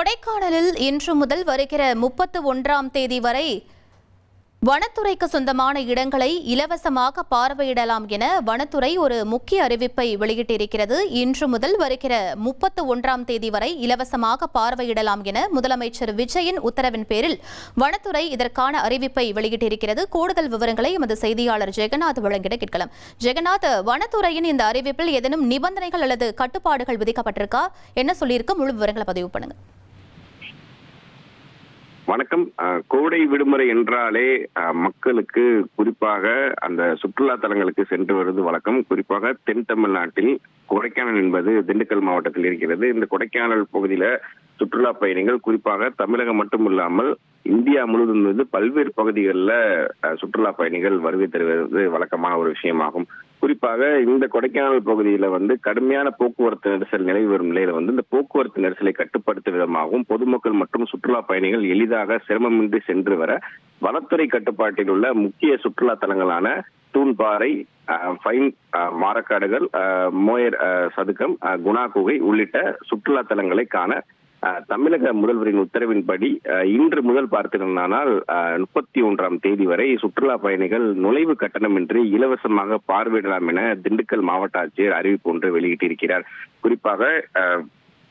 கொடைக்கானலில் இன்று முதல் வருகிற 31ஆம் தேதி வரை வனத்துறைக்கு சொந்தமான இடங்களை இலவசமாக பார்வையிடலாம் என வனத்துறை ஒரு முக்கிய அறிவிப்பை வெளியிட்டிருக்கிறது. இன்று முதல் வருகிற 31ஆம் தேதி வரை இலவசமாக பார்வையிடலாம் என முதலமைச்சர் விஜயின் உத்தரவின் பேரில் வனத்துறை இதற்கான அறிவிப்பை வெளியிட்டிருக்கிறது. கூடுதல் விவரங்களை எமது செய்தியாளர் ஜெகநாத் வழங்கிட கேட்கலாம். ஜெகநாத், வனத்துறையின் இந்த அறிவிப்பில் ஏதேனும் நிபந்தனைகள் அல்லது கட்டுப்பாடுகள் விதிக்கப்பட்டிருக்கா? என்ன சொல்லியிருக்க? முழு விவரங்களை பதிவு பண்ணுங்க. வணக்கம். கோடை விடுமுறை என்றாலே மக்களுக்கு குறிப்பாக அந்த சுற்றுலா தலங்களுக்கு சென்று வருவது வழக்கம். குறிப்பாக தென் தமிழ்நாட்டில் கொடைக்கானல் என்பது திண்டுக்கல் மாவட்டத்தில் இருக்கிறது. இந்த கொடைக்கானல் பகுதியில சுற்றுலா பயணிகள் குறிப்பாக தமிழகம் மட்டுமில்லாமல் இந்தியா முழுவதும் பல்வேறு பகுதிகளில் சுற்றுலா பயணிகள் வருகை தருவது வழக்கமான ஒரு விஷயமாகும். குறிப்பாக இந்த கொடைக்கானல் பகுதியில கடுமையான போக்குவரத்து நெரிசல் நிலவி வரும் நிலையில இந்த போக்குவரத்து நெரிசலை கட்டுப்படுத்தும் விதமாகவும் பொதுமக்கள் மற்றும் சுற்றுலா பயணிகள் எளிதாக சிரமமின்றி சென்று வர வனத்துறை கட்டுப்பாட்டில் உள்ள முக்கிய சுற்றுலா தலங்களான தூண்பாறை, ஃபைன் மாரக்காடுகள், மோயர் சதுக்கம், குணா குகை உள்ளிட்ட சுற்றுலா தலங்களை காண தமிழக முதல்வரின் உத்தரவின்படி இன்று முதல் பார்த்தீர்களானால் 31ஆம் தேதி வரை சுற்றுலா பயணிகள் நுழைவு கட்டணமின்றி இலவசமாக பார்வையிடலாம் என திண்டுக்கல் மாவட்ட ஆட்சியர் அறிவிப்பு ஒன்று வெளியிட்டிருக்கிறார். குறிப்பாக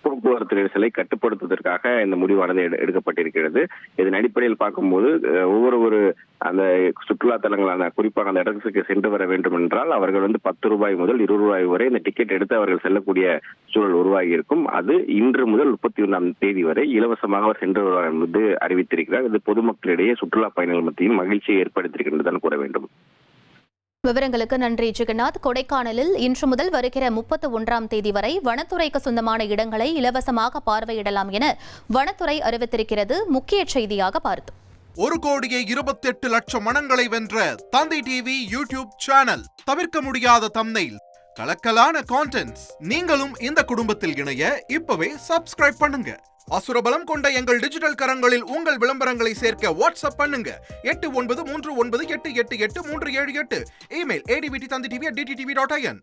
போக்குவரத்து நெரிசலை கட்டுப்படுத்துவதற்காக இந்த முடிவானது எடுக்கப்பட்டிருக்கிறது. இதன் அடிப்படையில் பார்க்கும்போது ஒவ்வொரு அந்த சுற்றுலா தலங்களான குறிப்பாக அந்த இடத்துக்கு சென்று வர வேண்டும் என்றால் அவர்கள் 10 ரூபாய் முதல் 20 ரூபாய் வரை இந்த டிக்கெட் எடுத்து அவர்கள் செல்லக்கூடிய சூழல் உருவாகி இருக்கும். அது இன்று முதல் 31ஆம் தேதி வரை இலவசமாக சென்று வருவார் என்பது அறிவித்திருக்கிறார். இது பொதுமக்களிடையே சுற்றுலா பயணிகள் மத்தியில் மகிழ்ச்சியை ஏற்படுத்தியிருக்கின்றதுதான் கூற வேண்டும். விவரங்களுக்கு நன்றி ஜெகநாத். கொடைக்கானலில் இன்று முதல் வருகிற 31ஆம் தேதி வரை வனத்துறைக்கு சொந்தமான இடங்களை இலவசமாக பார்வையிடலாம் என வனத்துறை அறிவித்திருக்கிறது. முக்கிய செய்தியாக பார்த்தோம். 1,28,00,000 மனங்களை வென்ற தந்தி டிவி யூடியூப் சேனல். தவிர்க்க முடியாத தம்ப்நெயில், கலக்கலான கான்டென்ட்ஸ். நீங்களும் இந்த குடும்பத்தில் இணைய இப்பவே சப்ஸ்கிரைப் பண்ணுங்க. அசுரபலம் கொண்ட எங்கள் டிஜிட்டல் கரங்களில் உங்கள் விளம்பரங்களை சேர்க்க வாட்ஸ்அப் பண்ணுங்க. 8939888838. Email advtthanditv@dttv.in.